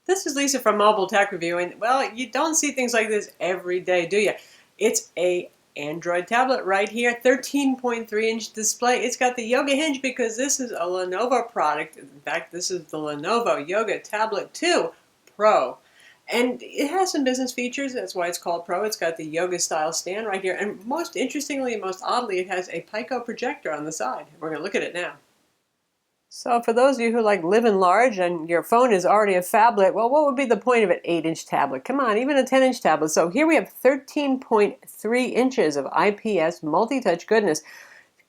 This is Lisa from Mobile Tech Review, and well, you don't see things like this every day, do you? It's a Android tablet right here, 13.3-inch display. It's got the Yoga hinge because this is a Lenovo product. In fact, this is the Lenovo Yoga Tablet 2 Pro. And it has some business features, that's why it's called Pro. It's got the yoga style stand right here, and most interestingly and most oddly, it has a Pico projector on the side. We're going to look at it now. So for those of you who like living large and your phone is already a phablet, well, what would be the point of an 8-inch tablet? Come on, even a 10-inch tablet. So here we have 13.3 inches of IPS multi-touch goodness.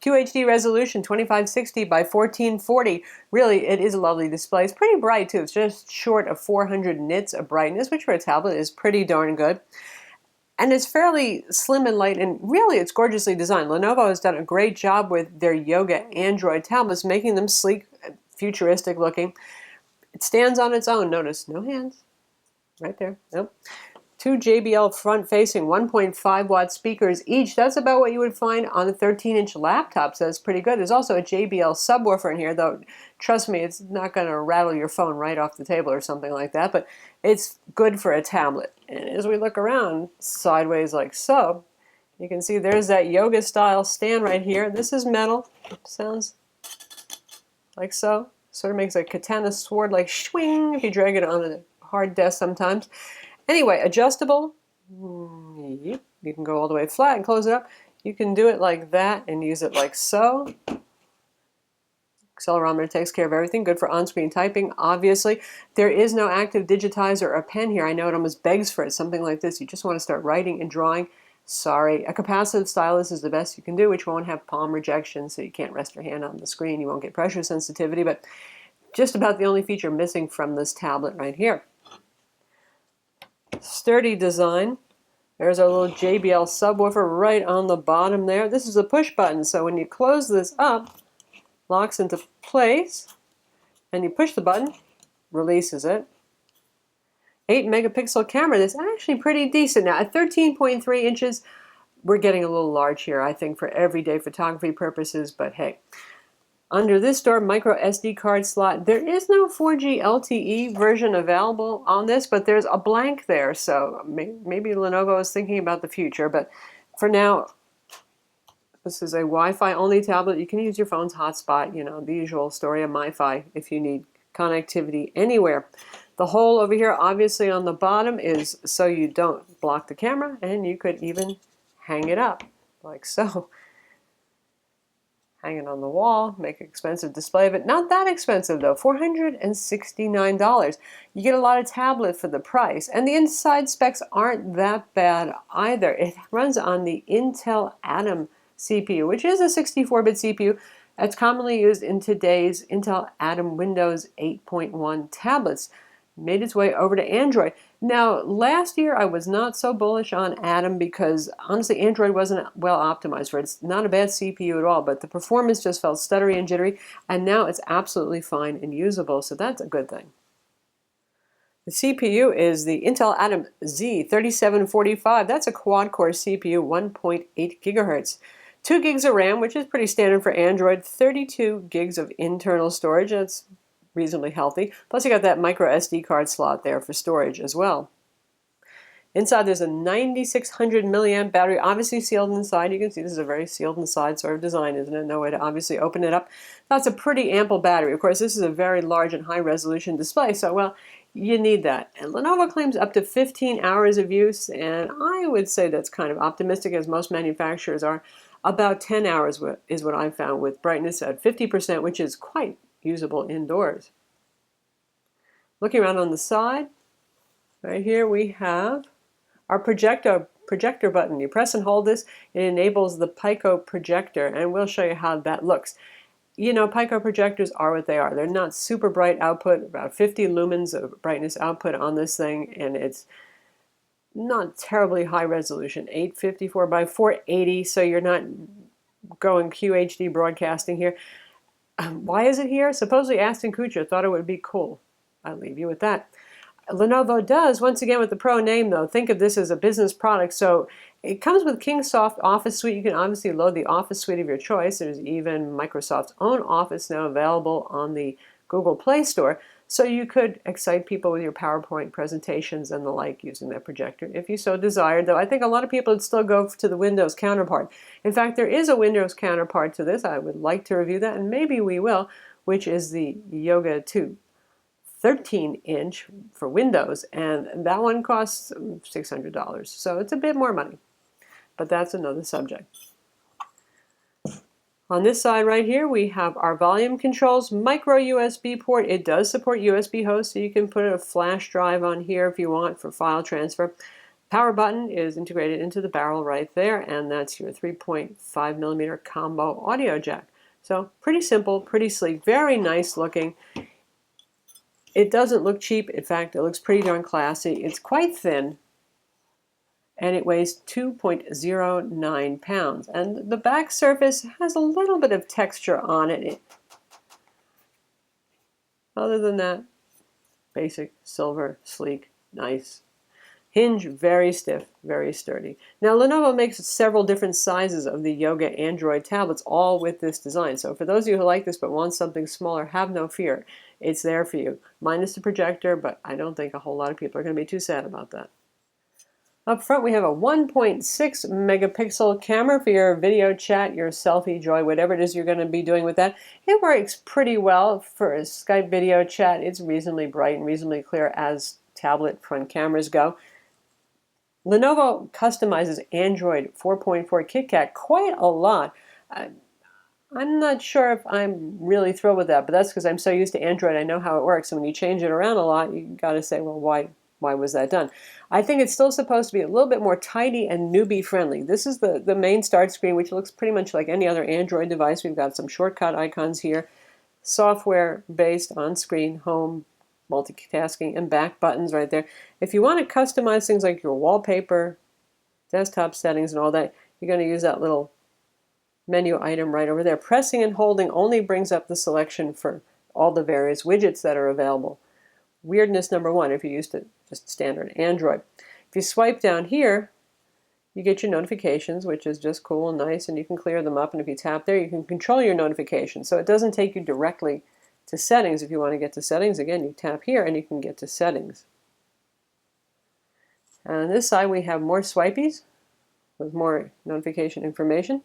QHD resolution 2560 by 1440. Really, it is a lovely display. It's pretty bright too. It's just short of 400 nits of brightness, which for a tablet is pretty darn good. And it's fairly slim and light, and really it's gorgeously designed. Lenovo has done a great job with their Yoga Android tablets, making them sleek, futuristic looking. It stands on its own. Notice, no hands. Right there. Nope. 2 JBL front-facing 1.5 watt speakers each. That's about what you would find on a 13-inch laptop, so that's pretty good. There's also a JBL subwoofer in here, though trust me, it's not going to rattle your phone right off the table or something like that, but it's good for a tablet. And as we look around sideways like so, you can see there's that yoga style stand right here. This is metal. Sounds like so. Sort of makes a katana sword like swing if you drag it on a hard desk sometimes. Anyway, adjustable. You can go all the way flat and close it up. You can do it like that and use it like so. Accelerometer takes care of everything. Good for on-screen typing, obviously. There is no active digitizer or pen here. I know it almost begs for it. Something like this. You just want to start writing and drawing. Sorry. A capacitive stylus is the best you can do, which won't have palm rejection, so you can't rest your hand on the screen. You won't get pressure sensitivity, but just about the only feature missing from this tablet right here. Sturdy design. There's our little JBL subwoofer right on the bottom there. This is a push button, so when you close this up, locks into place, and you push the button, releases it. 8 megapixel camera. That's actually pretty decent. Now at 13.3 inches, we're getting a little large here, I think, for everyday photography purposes, but hey. Under this door, micro SD card slot. There is no 4G LTE version available on this, but there's a blank there, so maybe Lenovo is thinking about the future, but for now, this is a Wi-Fi only tablet. You can use your phone's hotspot, you know, the usual story of MiFi if you need connectivity anywhere. The hole over here, obviously on the bottom, is so you don't block the camera, and you could even hang it up like so. Hang it on the wall, make an expensive display of it. Not that expensive though, $469. You get a lot of tablet for the price, and the inside specs aren't that bad either. It runs on the Intel Atom CPU, which is a 64-bit CPU that's commonly used in today's Intel Atom Windows 8.1 tablets. Made its way over to Android. Now, last year I was not so bullish on Atom because honestly Android wasn't well optimized for it. It's not a bad CPU at all, but the performance just felt stuttery and jittery, and now it's absolutely fine and usable, so that's a good thing. The CPU is the Intel Atom Z3745. That's a quad-core CPU, 1.8 gigahertz. 2 gigs of RAM, which is pretty standard for Android, 32 gigs of internal storage. That's reasonably healthy. Plus you got that micro SD card slot there for storage as well. Inside there's a 9600 milliamp battery, obviously sealed inside. You can see this is a very sealed inside sort of design, isn't it? No way to obviously open it up. That's a pretty ample battery. Of course, this is a very large and high resolution display, so well, you need that. And Lenovo claims up to 15 hours of use, and I would say that's kind of optimistic, as most manufacturers are. About 10 hours is what I found, with brightness at 50%, which is quite usable indoors. Looking around on the side, right here we have our projector button. You press and hold this, it enables the Pico projector, and we'll show you how that looks. You know, Pico projectors are what they are. They're not super bright output, about 50 lumens of brightness output on this thing, and it's not terribly high resolution, 854 by 480, so you're not going QHD broadcasting here. Why is it here? Supposedly Ashton Kutcher thought it would be cool. I'll leave you with that. Lenovo does, once again with the Pro name though, think of this as a business product. So it comes with Kingsoft Office Suite. You can obviously load the Office Suite of your choice. There's even Microsoft's own Office now available on the Google Play Store. So you could excite people with your PowerPoint presentations and the like using that projector if you so desired, though I think a lot of people would still go to the Windows counterpart. In fact, there is a Windows counterpart to this. I would like to review that, and maybe we will, which is the Yoga 2 13-inch for Windows, and that one costs $600. So it's a bit more money, but that's another subject. On this side right here, we have our volume controls, micro USB port. It does support USB host, so you can put a flash drive on here if you want for file transfer. Power button is integrated into the barrel right there, and that's your 3.5 millimeter combo audio jack. So pretty simple, pretty sleek, very nice looking. It doesn't look cheap. In fact, it looks pretty darn classy. It's quite thin, and it weighs 2.09 pounds. And the back surface has a little bit of texture on it. Other than that, basic, silver, sleek, nice. Hinge, very stiff, very sturdy. Now, Lenovo makes several different sizes of the Yoga Android tablets, all with this design. So for those of you who like this but want something smaller, have no fear. It's there for you. Minus the projector, but I don't think a whole lot of people are going to be too sad about that. Up front, we have a 1.6 megapixel camera for your video chat, your selfie joy, whatever it is you're going to be doing with that. It works pretty well for a Skype video chat. It's reasonably bright and reasonably clear as tablet front cameras go. Lenovo customizes Android 4.4 KitKat quite a lot. I'm not sure if I'm really thrilled with that, but that's because I'm so used to Android. I know how it works. And when you change it around a lot, you got to say, well, why was that done? I think it's still supposed to be a little bit more tidy and newbie friendly. This is the main start screen, which looks pretty much like any other Android device. We've got some shortcut icons here, software based on screen, home, multitasking, and back buttons right there. If you want to customize things like your wallpaper, desktop settings, and all that, you're going to use that little menu item right over there. Pressing and holding only brings up the selection for all the various widgets that are available. Weirdness number one if you're used to just standard Android. If you swipe down here, you get your notifications, which is just cool and nice, and you can clear them up. And if you tap there, you can control your notifications. So it doesn't take you directly to settings. If you want to get to settings, again, you tap here and you can get to settings. And on this side, we have more swipies with more notification information.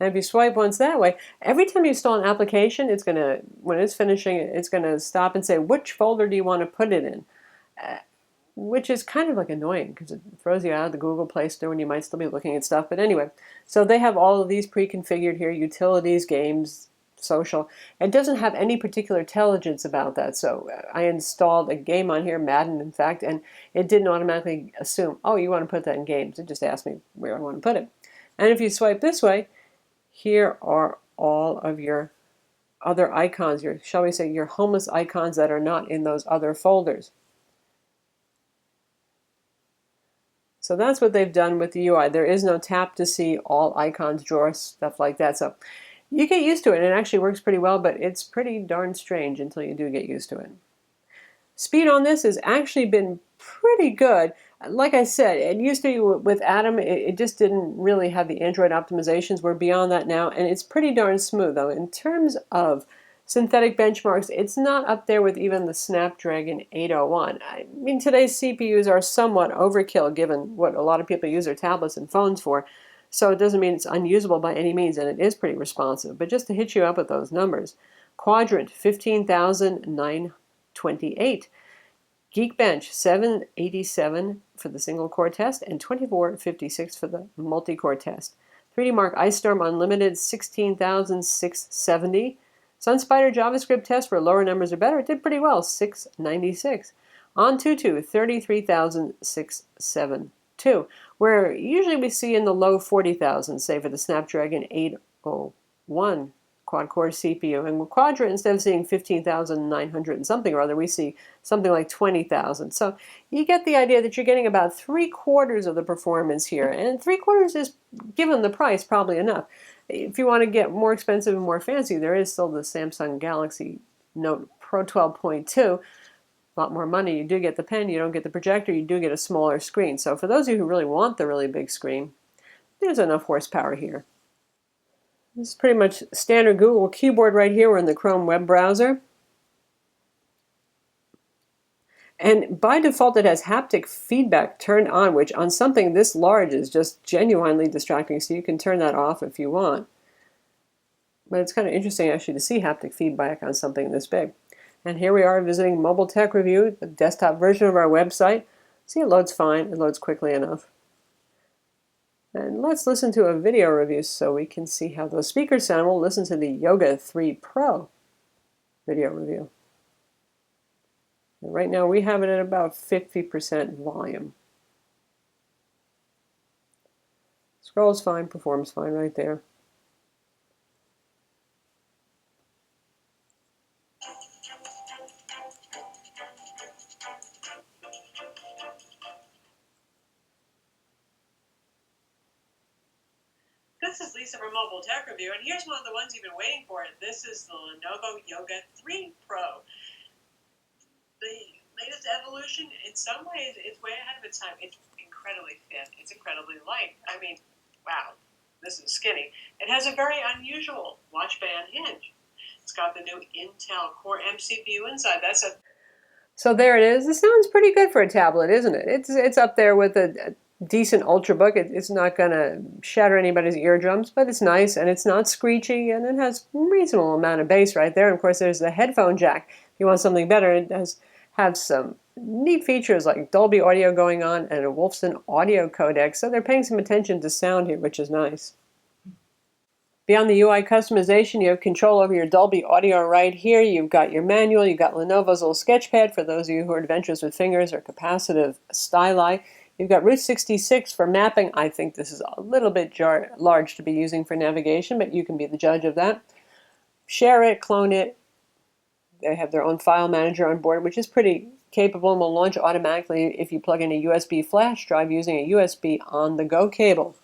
And if you swipe once that way, every time you install an application, it's going to, when it's finishing, it's going to stop and say, which folder do you want to put it in? Which is kind of like annoying because it throws you out of the Google Play Store when you might still be looking at stuff. But anyway, so they have all of these pre-configured here, utilities, games, social. It doesn't have any particular intelligence about that. So I installed a game on here, Madden, in fact, and it didn't automatically assume, oh, you want to put that in games. It just asked me where I want to put it. And if you swipe this way, here are all of your other icons, your, shall we say, your homeless icons that are not in those other folders. So that's what they've done with the UI. There is no tap to see all icons, drawers, stuff like that. So you get used to it, and it actually works pretty well, but it's pretty darn strange until you do get used to it. Speed on this has actually been pretty good. Like I said, it used to be with Atom, it just didn't really have the Android optimizations. We're beyond that now, and it's pretty darn smooth, though. In terms of synthetic benchmarks, it's not up there with even the Snapdragon 801. I mean, today's CPUs are somewhat overkill given what a lot of people use their tablets and phones for, so it doesn't mean it's unusable by any means, and it is pretty responsive. But just to hit you up with those numbers, Quadrant, 15,928. Geekbench, 787 for the single-core test and 2456 for the multi-core test. 3D Mark Ice Storm Unlimited, 16,670. SunSpider JavaScript test where lower numbers are better. It did pretty well, 696. Antutu, 33,672. Where usually we see in the low 40,000, say for the Snapdragon 801 quad-core CPU. And with Quadrant, instead of seeing 15,900 and something or other, we see something like 20,000. So you get the idea that you're getting about 3/4 of the performance here. And 3/4 is, given the price, probably enough. If you want to get more expensive and more fancy, there is still the Samsung Galaxy Note Pro 12.2. A lot more money. You do get the pen, you don't get the projector, you do get a smaller screen. So for those of you who really want the really big screen, there's enough horsepower here. This is pretty much standard Google keyboard right here. We're in the Chrome web browser. And by default, it has haptic feedback turned on, which on something this large is just genuinely distracting. So you can turn that off if you want. But it's kind of interesting actually to see haptic feedback on something this big. And here we are visiting Mobile Tech Review, the desktop version of our website. See, it loads fine. It loads quickly enough. And let's listen to a video review so we can see how those speakers sound. We'll listen to the Yoga 3 Pro video review. And right now we have it at about 50% volume. Scrolls fine, performs fine right there. This is Lisa from Mobile Tech Review, and here's one of the ones you've been waiting for. This is the Lenovo Yoga 3 Pro. The latest evolution, in some ways, it's way ahead of its time. It's incredibly thin. It's incredibly light. I mean, wow, this is skinny. It has a very unusual watch band hinge. It's got the new Intel Core M CPU inside. So there it is. It sounds pretty good for a tablet, isn't it? It's up there with a decent Ultrabook. It's not going to shatter anybody's eardrums, but it's nice and it's not screechy and it has a reasonable amount of bass right there. And of course, there's the headphone jack. If you want something better, it does have some neat features like Dolby audio going on and a Wolfson audio codec. So they're paying some attention to sound here, which is nice. Beyond the UI customization, you have control over your Dolby audio right here. You've got your manual. You've got Lenovo's little sketchpad for those of you who are adventurous with fingers or capacitive styli. You've got Route 66 for mapping. I think this is a little bit large to be using for navigation, but you can be the judge of that. Share it, clone it. They have their own file manager on board, which is pretty capable and will launch automatically if you plug in a USB flash drive using a USB on-the-go cable.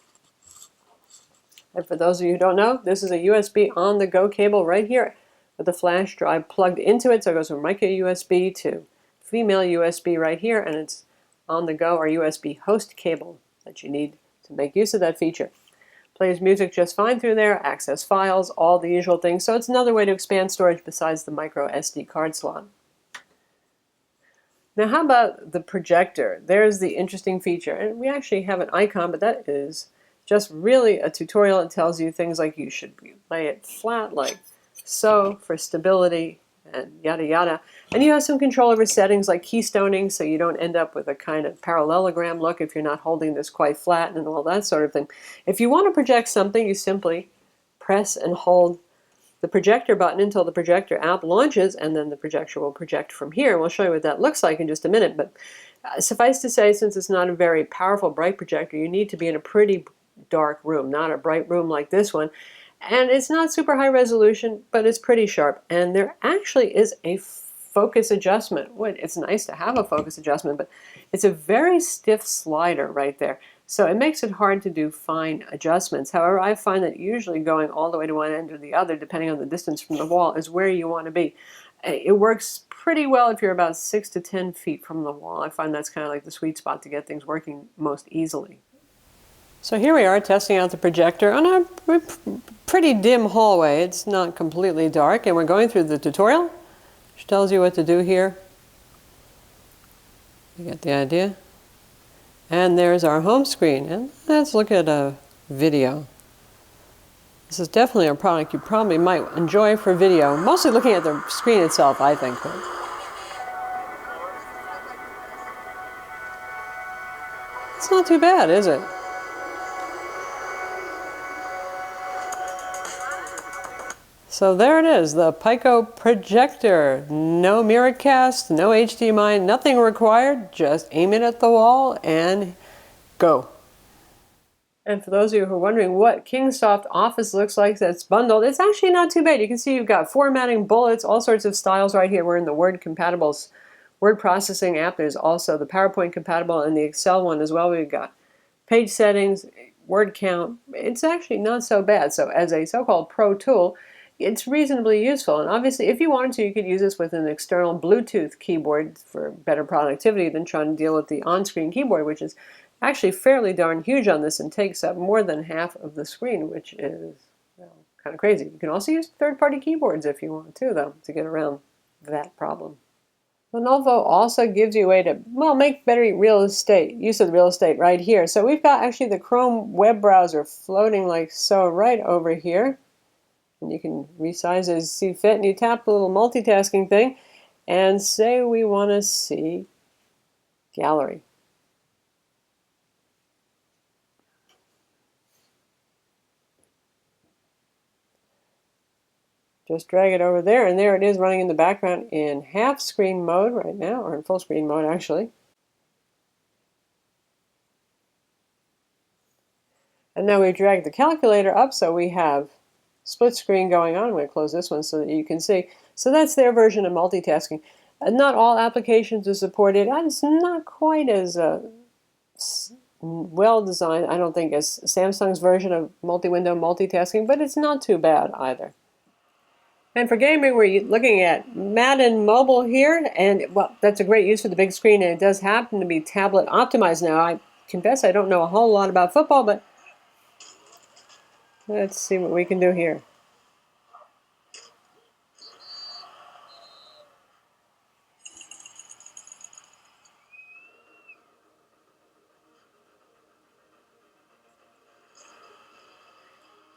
And for those of you who don't know, this is a USB on-the-go cable right here with a flash drive plugged into it. So it goes from micro USB to female USB right here, and it's on-the-go or USB host cable that you need to make use of that feature. Plays music just fine through there, access files, all the usual things. So it's another way to expand storage besides the micro SD card slot. Now how about the projector? There's the interesting feature. And we actually have an icon, but that is just really a tutorial. It tells you things like you should lay it flat like so for stability and yada yada. And you have some control over settings like keystoning so you don't end up with a kind of parallelogram look if you're not holding this quite flat and all that sort of thing. If you want to project something, you simply press and hold the projector button until the projector app launches, and then the projector will project from here. We'll show you what that looks like in just a minute, but suffice to say, since it's not a very powerful bright projector, you need to be in a pretty dark room, not a bright room like this one. And it's not super high resolution, but it's pretty sharp. And there actually is a focus adjustment. It's nice to have a focus adjustment, but it's a very stiff slider right there. So it makes it hard to do fine adjustments. However, I find that usually going all the way to one end or the other, depending on the distance from the wall, is where you want to be. It works pretty well if you're about 6 to 10 feet from the wall. I find that's kind of like the sweet spot to get things working most easily. So here we are testing out the projector on a pretty dim hallway. It's not completely dark, and we're going through the tutorial, which tells you what to do here. You get the idea. And there's our home screen, and let's look at a video. This is definitely a product you probably might enjoy for video, mostly looking at the screen itself, I think. But it's not too bad, is it? So there it is, the Pico projector. No mirrorcast, no HDMI, nothing required. Just aim it at the wall and go. And for those of you who are wondering what Kingsoft Office looks like that's bundled, it's actually not too bad. You can see you've got formatting, bullets, all sorts of styles right here. We're in the Word compatible word processing app. There's also the PowerPoint compatible and the Excel one as well. We've got page settings, word count. It's actually not so bad. So as a so-called pro tool, it's reasonably useful. And obviously, if you wanted to, you could use this with an external Bluetooth keyboard for better productivity than trying to deal with the on-screen keyboard, which is actually fairly darn huge on this and takes up more than half of the screen, which is, well, kind of crazy. You can also use third-party keyboards if you want to, though, to get around that problem. Lenovo also gives you a way to, well, make better use of the real estate right here. So we've got actually the Chrome web browser floating like so right over here. And you can resize as you see fit, and you tap the little multitasking thing and say we want to see gallery. Just drag it over there, and there it is running in the background in half screen mode right now, or in full screen mode actually. And now we drag the calculator up so we have split screen going on. I'm going to close this one so that you can see. So that's their version of multitasking. Not all applications are supported, and it's not quite as well designed, I don't think, as Samsung's version of multi-window multitasking, but it's not too bad either. And for gaming, we're looking at Madden Mobile here, and well, that's a great use for the big screen, and it does happen to be tablet optimized now. I confess I don't know a whole lot about football, but let's see what we can do here.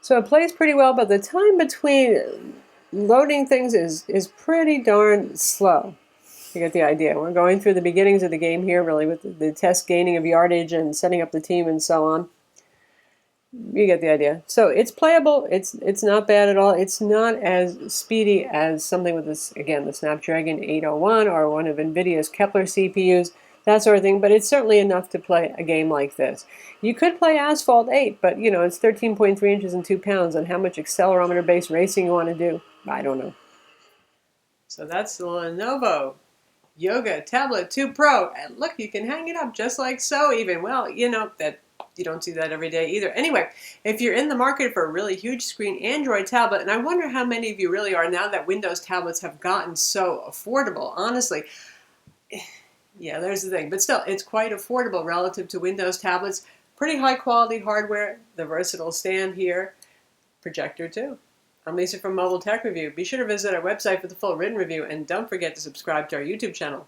So it plays pretty well, but the time between loading things is pretty darn slow. You get the idea. We're going through the beginnings of the game here, really, with the test gaining of yardage and setting up the team and so on. You get the idea. So it's playable. It's not bad at all. It's not as speedy as something with this, again, the Snapdragon 801 or one of NVIDIA's Kepler CPUs, that sort of thing, but it's certainly enough to play a game like this. You could play Asphalt 8, but, you know, it's 13.3 inches and 2 pounds, and how much accelerometer-based racing you want to do, I don't know. So that's the Lenovo Yoga Tablet 2 Pro, and look, you can hang it up just like so even. Well, you know, that you don't see that every day either. Anyway, if you're in the market for a really huge screen Android tablet, and I wonder how many of you really are now that Windows tablets have gotten so affordable, honestly. Yeah, there's the thing. But still, it's quite affordable relative to Windows tablets. Pretty high quality hardware, the versatile stand here, projector too. I'm Lisa from Mobile Tech Review. Be sure to visit our website for the full written review, and don't forget to subscribe to our YouTube channel.